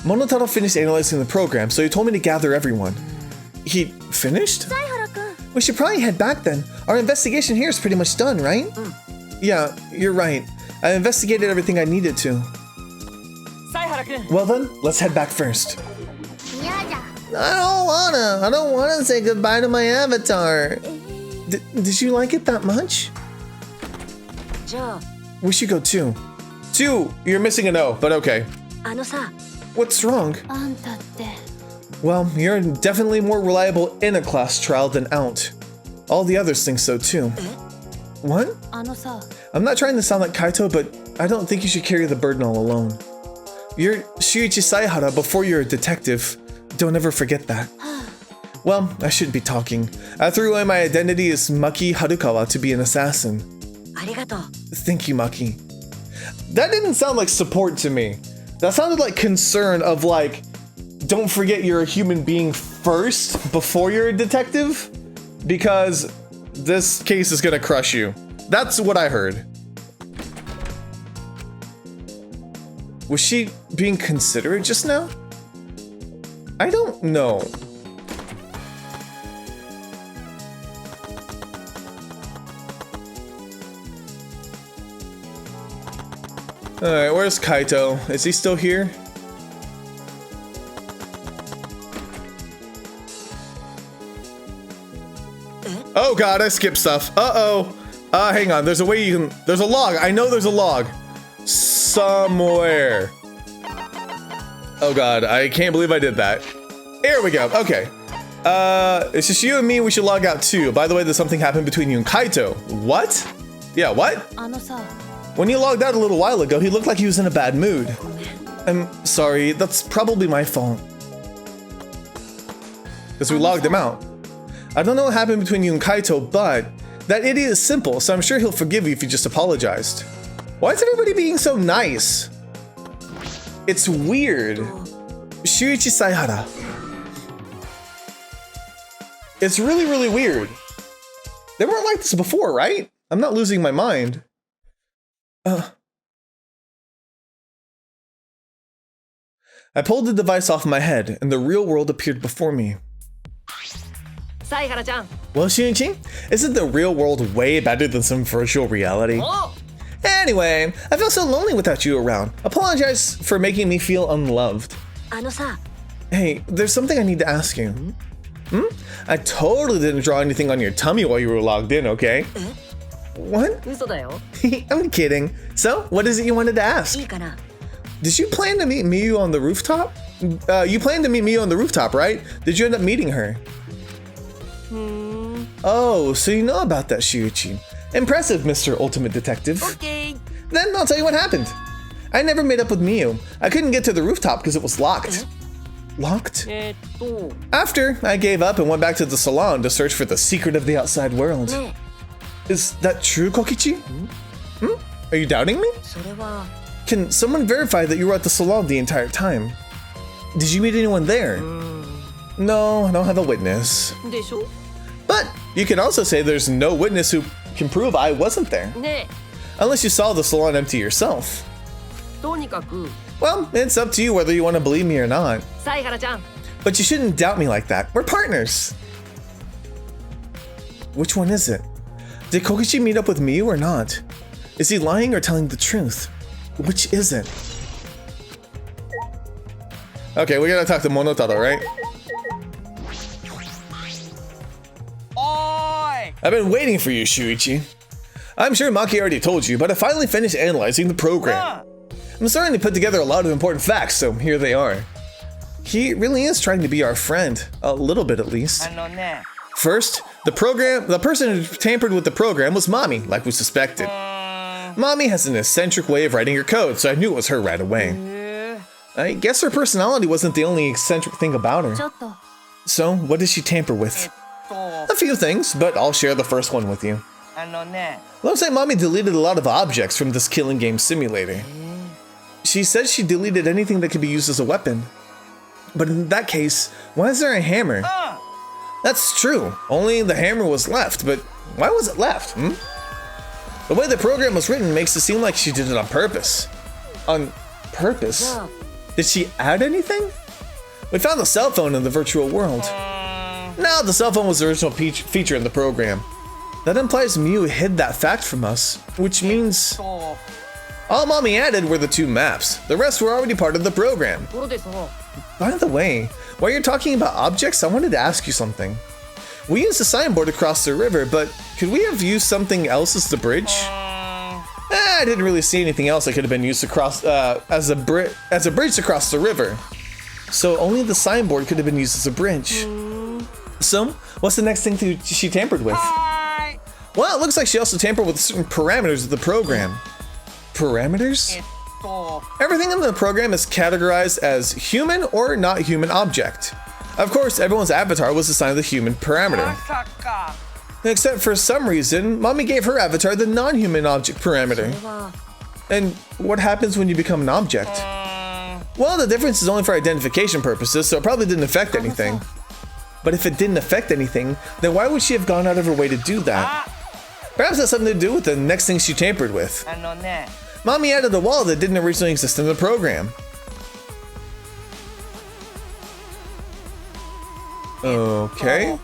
Monotaro finished analyzing the program, so he told me to gather everyone. He finished? We should probably head back then. Our investigation here is pretty much done, right? Yeah, you're right. I investigated everything I needed to. Well then, let's head back first. I don't wanna say goodbye to my avatar. Did you like it that much? We should go too. You're missing an O, but okay. What's wrong? Well, you're definitely more reliable in a class trial than out. All the others think so too. What? I'm not trying to sound like Kaito, but I don't think you should carry the burden all alone. You're Shuichi Saihara before you're a detective. Don't ever forget that. Well, I shouldn't be talking. I threw away my identity as Maki Harukawa to be an assassin. Thank you, Maki. That didn't sound like support to me. That sounded like concern of like, don't forget you're a human being first before you're a detective, because this case is gonna crush you. That's what I heard. Was she being considerate just now? I don't know. Alright, where's Kaito? Is he still here? Oh god, I skipped stuff. Uh-oh. Hang on, there's a way you can... There's a log. I know there's a log. Somewhere. Oh god, I can't believe I did that. Here we go, okay. It's just you and me, we should log out too. By the way, there's something happened between you and Kaito. What? Yeah, what? When he logged out a little while ago, he looked like he was in a bad mood. I'm sorry, that's probably my fault. Because we logged him out. I don't know what happened between you and Kaito, but that idiot is simple, so I'm sure he'll forgive you if you just apologized. Why is everybody being so nice? It's weird. Shuichi Saihara. It's really, really weird. They weren't like this before, right? I'm not losing my mind. I pulled the device off my head, and the real world appeared before me. Well, Shunichi, isn't the real world way better than some virtual reality? Anyway, I feel so lonely without you around. Apologize for making me feel unloved. Hey, there's something I need to ask you. I totally didn't draw anything on your tummy while you were logged in, okay? What? I'm kidding. So, what is it you wanted to ask? Did you plan to meet Miyu on the rooftop? You planned to meet Miyu on the rooftop, right? Did you end up meeting her? Oh, so you know about that, Shuichi. Impressive, Mr. Ultimate Detective. Okay. Then I'll tell you what happened. I never made up with Miyu. I couldn't get to the rooftop because it was locked. Locked? After, I gave up and went back to the salon to search for the secret of the outside world. Is that true, Kokichi? Are you doubting me? Can someone verify that you were at the salon the entire time? Did you meet anyone there? No, I don't have a witness. But you can also say there's no witness who can prove I wasn't there. Unless you saw the salon empty yourself. Well, it's up to you whether you want to believe me or not. But you shouldn't doubt me like that. We're partners. Which one is it? Did Kokichi meet up with Miyu or not? Is he lying or telling the truth? Which is it? Okay, we gotta talk to Monotaro, right? Oi! I've been waiting for you, Shuichi. I'm sure Maki already told you, but I finally finished analyzing the program. I'm starting to put together a lot of important facts, so here they are. He really is trying to be our friend, a little bit at least. First, the person who tampered with the program was Mami, like we suspected. Mami has an eccentric way of writing her code, so I knew it was her right away. I guess her personality wasn't the only eccentric thing about her. So, what did she tamper with? A few things, but I'll share the first one with you. Looks like Mami deleted a lot of objects from this killing game simulator. She said she deleted anything that could be used as a weapon. But in that case, why is there a hammer? That's true, only the hammer was left, but why was it left, The way the program was written makes it seem like she did it on purpose. On purpose? Did she add anything? We found the cell phone in the virtual world. No, the cell phone was the original feature in the program. That implies Miu hid that fact from us, which means all Mommy added were the 2 maps. The rest were already part of the program. By the way, while you're talking about objects, I wanted to ask you something. We used a signboard across the river, but could we have used something else as the bridge? I didn't really see anything else that could have been used across as a bridge across the river. So only the signboard could have been used as a bridge. So, what's the next thing she tampered with? Well, it looks like she also tampered with certain parameters of the program. Parameters? Everything in the program is categorized as human or not human object. Of course, everyone's avatar was assigned the human parameter. Except for some reason, Mommy gave her avatar the non-human object parameter. And what happens when you become an object? Well, the difference is only for identification purposes, so it probably didn't affect anything. But if it didn't affect anything, then why would she have gone out of her way to do that? Perhaps that's something to do with the next thing she tampered with. Mommy added a wall that didn't originally exist in the program. Okay.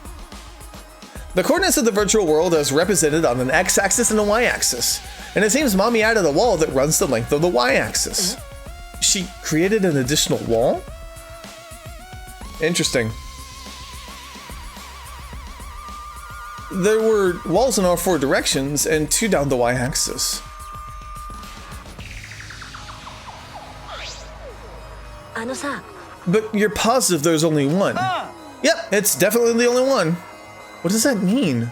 The coordinates of the virtual world is represented on an x-axis and a y-axis, and it seems Mommy added a wall that runs the length of the y-axis. She created an additional wall? Interesting. There were walls in all 4 directions and 2 down the y-axis. But you're positive there's only one? Yep, it's definitely the only one. What does that mean?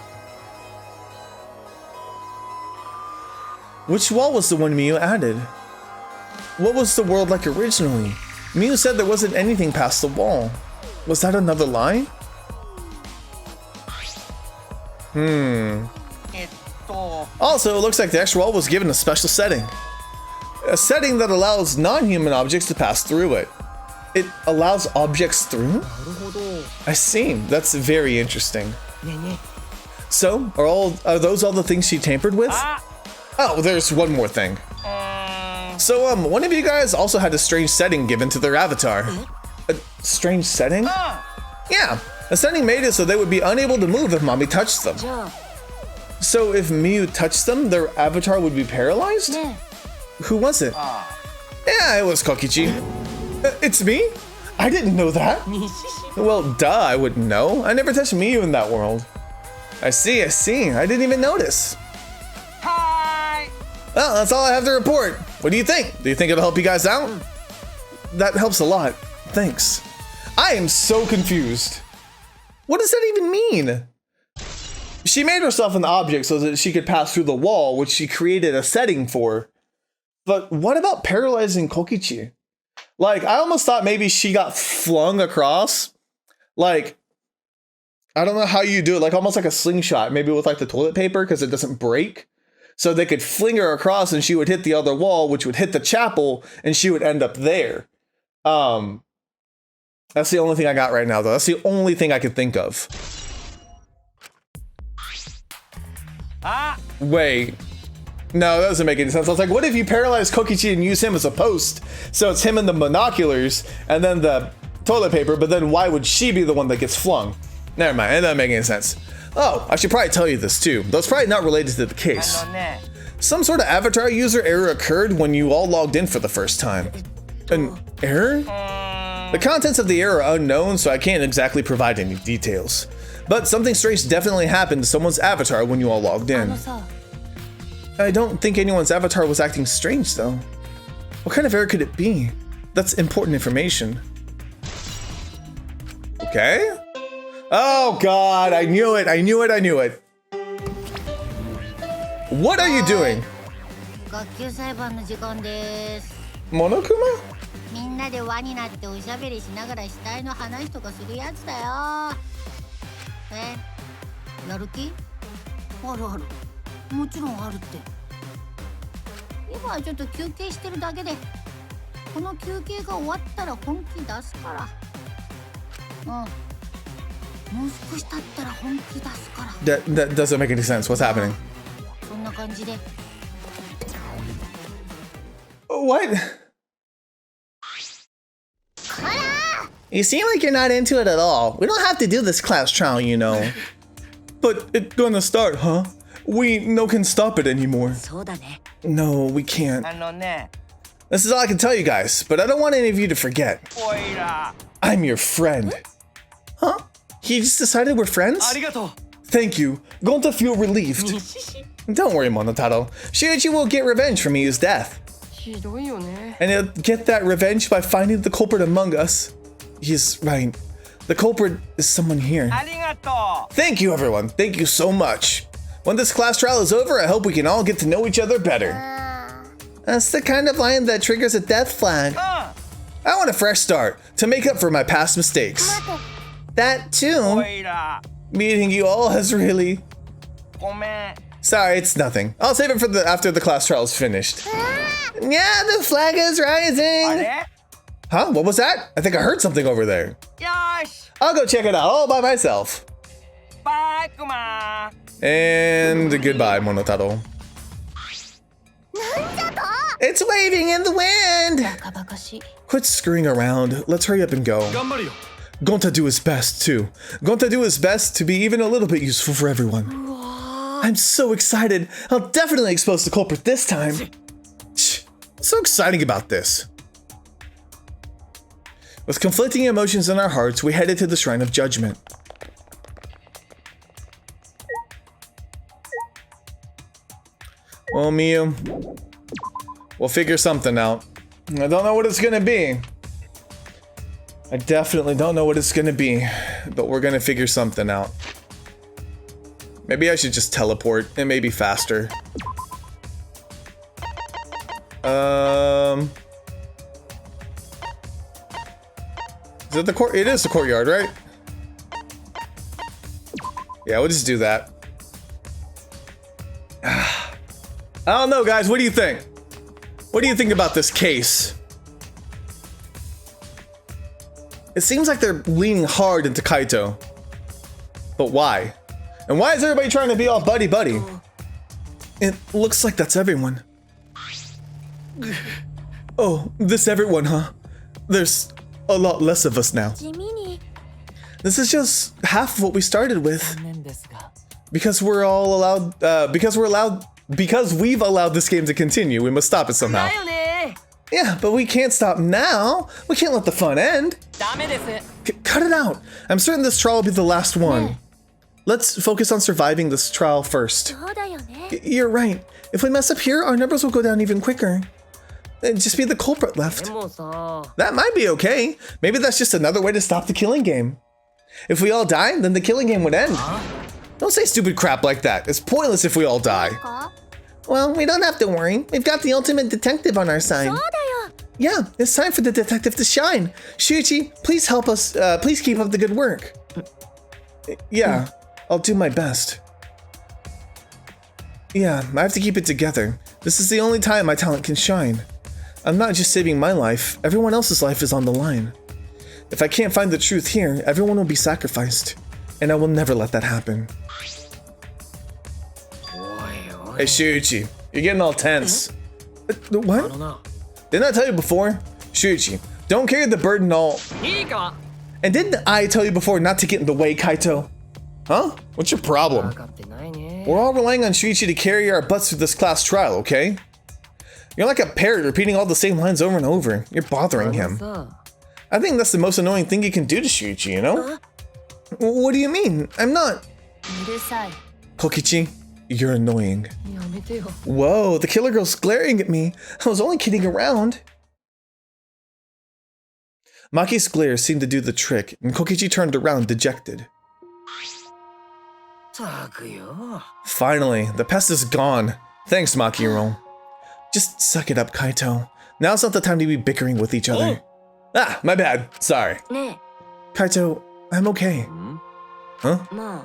Which wall was the one Miu added? What was the world like originally? Miu said there wasn't anything past the wall. Was that another lie? Also, it looks like the extra wall was given a special setting. A setting that allows non-human objects to pass through it. It allows objects through? I see. That's very interesting. So, are those all the things she tampered with? Oh, there's one more thing. So, one of you guys also had a strange setting given to their avatar. A strange setting? Yeah, a setting made it so they would be unable to move if Mommy touched them. So if Miu touched them, their avatar would be paralyzed? Who was it? Yeah, it was Kokichi. It's me? I didn't know that. Well, duh, I wouldn't know. I never touched Miu in that world. I see. I didn't even notice. Hi! Well, that's all I have to report. What do you think? Do you think it'll help you guys out? That helps a lot. Thanks. I am so confused. What does that even mean? She made herself an object so that she could pass through the wall, which she created a setting for. But what about paralyzing Kokichi? Like, I almost thought maybe she got flung across. Like, I don't know how you do it, like almost like a slingshot, maybe with like the toilet paper because it doesn't break. So they could fling her across and she would hit the other wall, which would hit the chapel, and she would end up there. That's the only thing I got right now, though. That's the only thing I could think of. Wait. No, that doesn't make any sense. I was like, what if you paralyze Kokichi and use him as a post? So it's him and the binoculars and then the toilet paper, but then why would she be the one that gets flung? Never mind, it doesn't make any sense. Oh, I should probably tell you this too. That's probably not related to the case. Some sort of avatar user error occurred when you all logged in for the first time. An error? The contents of the error are unknown, so I can't exactly provide any details. But something strange definitely happened to someone's avatar when you all logged in. I don't think anyone's avatar was acting strange though. What kind of error could it be? That's important information. Okay? Oh god, I knew it. What are you doing? Monokuma? みんなで輪になっておしゃべりしながら死体の話とかするやつだよ。やる気？あるある。もちろんあるって。今はちょっと休憩してるだけで、この休憩が終わったら本気出すから。もう少し経ったら本気出すから。That doesn't make any sense. What's happening? そんな感じで。What? You seem like you're not into it at all. We don't have to do this class trial, you know. But it's gonna start, huh? We no can stop it anymore. No, we can't. This is all I can tell you guys, but I don't want any of you to forget. I'm your friend. Huh? He just decided we're friends? Thank you. Gonta feel relieved. Don't worry, Monotaro. Shuichi will get revenge for Miyu's death. And he'll get that revenge by finding the culprit among us. He's right. The culprit is someone here. Thank you, everyone. Thank you so much. When this class trial is over, I hope we can all get to know each other better. That's the kind of line that triggers a death flag. I want a fresh start to make up for my past mistakes. That too. Meeting you all has really... Sorry, it's nothing. I'll save it for after the class trial is finished. Yeah, the flag is rising. Huh? What was that? I think I heard something over there. I'll go check it out all by myself. Bye, Kuma. And goodbye, Monotaro. It's waving in the wind. Quit screwing around. Let's hurry up and go. Gonta do his best too. Gonta do his best to be even a little bit useful for everyone. I'm so excited. I'll definitely expose the culprit this time. What's so exciting about this? With conflicting emotions in our hearts, we headed to the Shrine of Judgment. Well, Miyu, we'll figure something out. I don't know what it's gonna be. I definitely don't know what it's gonna be, but we're gonna figure something out. Maybe I should just teleport. It may be faster. Is it the court? It is the courtyard, right? Yeah, we'll just do that. I don't know, guys. What do you think? What do you think about this case? It seems like they're leaning hard into Kaito. But why? And why is everybody trying to be all buddy-buddy? It looks like that's everyone. Oh, this everyone, huh? There's a lot less of us now. This is just half of what we started with. Because we're all allowed, because we've allowed this game to continue, we must stop it somehow. Yeah, but we can't stop now. We can't let the fun end. Cut it out. I'm certain this trial will be the last one. Let's focus on surviving this trial first. You're right. If we mess up here, our numbers will go down even quicker. And just be the culprit left. That might be okay. Maybe that's just another way to stop the killing game. If we all die, then the killing game would end. Don't say stupid crap like that. It's pointless if we all die. Well, we don't have to worry. We've got the ultimate detective on our side. Yeah, it's time for the detective to shine. Shuichi, please help us. Please keep up the good work. Yeah, I'll do my best. Yeah, I have to keep it together. This is the only time my talent can shine. I'm not just saving my life. Everyone else's life is on the line. If I can't find the truth here, everyone will be sacrificed. And I will never let that happen. Hey, Shuichi, you're getting all tense. What? Didn't I tell you before? Shuichi, don't carry the burden all... And didn't I tell you before not to get in the way, Kaito? Huh? What's your problem? We're all relying on Shuichi to carry our butts through this class trial, okay? You're like a parrot repeating all the same lines over and over. You're bothering him. I think that's the most annoying thing you can do to Shuichi, you know? What do you mean? I'm not... Kokichi, you're annoying. Whoa, the killer girl's glaring at me. I was only kidding around. Maki's glare seemed to do the trick, and Kokichi turned around dejected. Finally, the pest is gone. Thanks, Makiro. Just suck it up, Kaito. Now's not the time to be bickering with each other. Ah, my bad. Sorry. Kaito, I'm okay. Huh?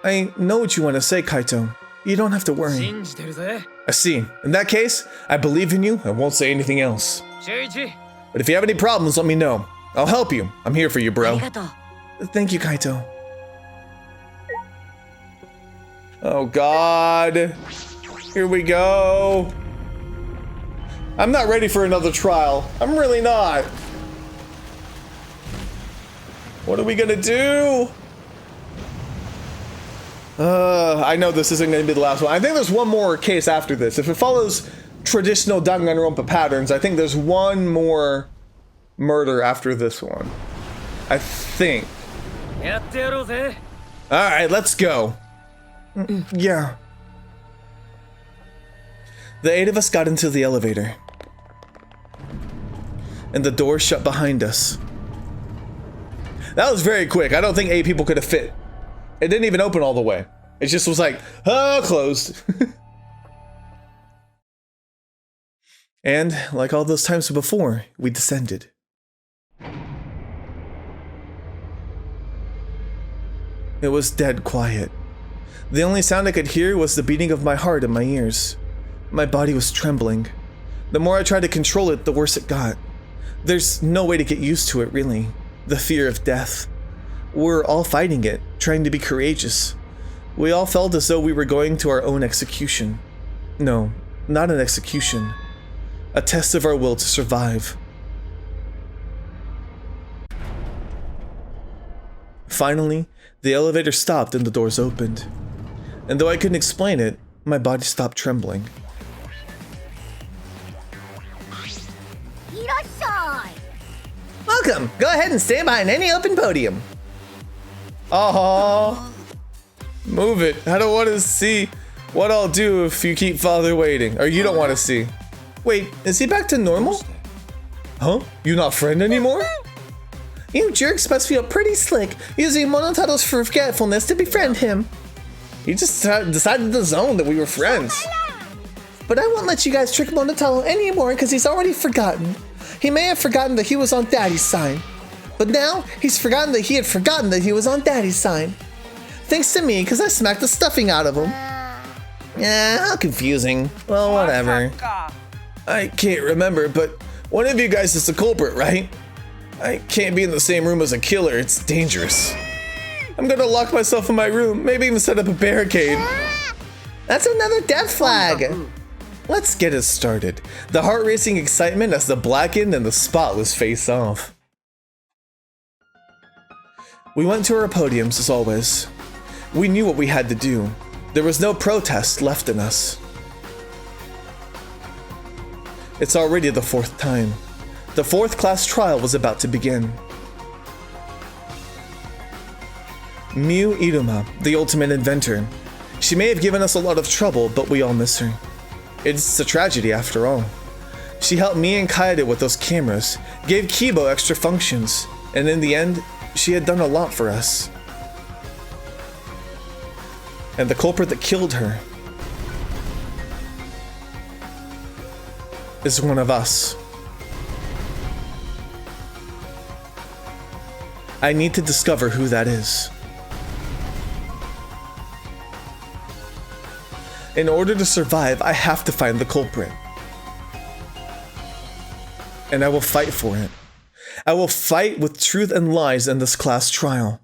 I know what you want to say, Kaito. You don't have to worry. I see. In that case, I believe in you and won't say anything else. But if you have any problems, let me know. I'll help you. I'm here for you, bro. Thank you, Kaito. Oh, God. Here we go. I'm not ready for another trial. I'm really not. What are we gonna do? I know this isn't gonna be the last one. I think there's one more case after this. If it follows traditional Danganronpa patterns, I think there's one more murder after this one. I think. Alright, let's go. Yeah. The 8 of us got into the elevator. And the door shut behind us. That was very quick. I don't think 8 people could have fit. It didn't even open all the way. It just was like, closed. And, like all those times before, we descended. It was dead quiet. The only sound I could hear was the beating of my heart in my ears. My body was trembling. The more I tried to control it, the worse it got. There's no way to get used to it, really. The fear of death. We're all fighting it, trying to be courageous. We all felt as though we were going to our own execution. No, not an execution. A test of our will to survive. Finally, the elevator stopped and the doors opened. And though I couldn't explain it, my body stopped trembling. Welcome! Go ahead and stand behind any open podium. Oh, move it. I don't want to see what I'll do if you keep father waiting. Or you don't want to see. Wait, is he back to normal? Huh? You not friend anymore? You jerks must feel pretty slick using Monotaro's forgetfulness to befriend him. He just decided to zone that we were friends. But I won't let you guys trick Monotaro anymore because he's already forgotten. He may have forgotten that he was on Daddy's side. But now, he's forgotten that he had forgotten that he was on Daddy's side. Thanks to me, because I smacked the stuffing out of him. Yeah, how confusing. Well, whatever. I can't remember, but one of you guys is the culprit, right? I can't be in the same room as a killer, it's dangerous. I'm gonna lock myself in my room, maybe even set up a barricade. That's another death flag! Let's get it started. The heart-racing excitement as the blackened and the spotless face off. We went to our podiums as always. We knew what we had to do. There was no protest left in us. It's already the 4th time. The 4th class trial was about to begin. Miu Iruma, the ultimate inventor. She may have given us a lot of trouble, but we all miss her. It's a tragedy after all. She helped me and Kaede with those cameras, gave Kibo extra functions, and in the end, she had done a lot for us. And the culprit that killed her is one of us. I need to discover who that is. In order to survive, I have to find the culprit. And I will fight for it. I will fight with truth and lies in this class trial.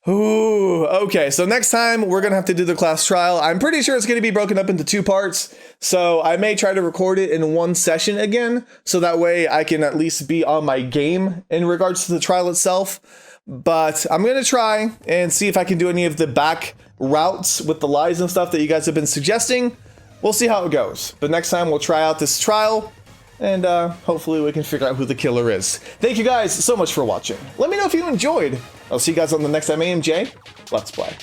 Ooh, okay, so next time we're gonna have to do the class trial. I'm pretty sure it's gonna be broken up into 2 parts, so I may try to record it in one session again, so that way I can at least be on my game in regards to the trial itself. But I'm gonna try and see if I can do any of the back routes with the lies and stuff that you guys have been suggesting. We'll see how it goes. But next time we'll try out this trial, and hopefully we can figure out who the killer is. Thank you guys so much for watching. Let me know if you enjoyed. I'll see you guys on the next MAMJ Let's Play.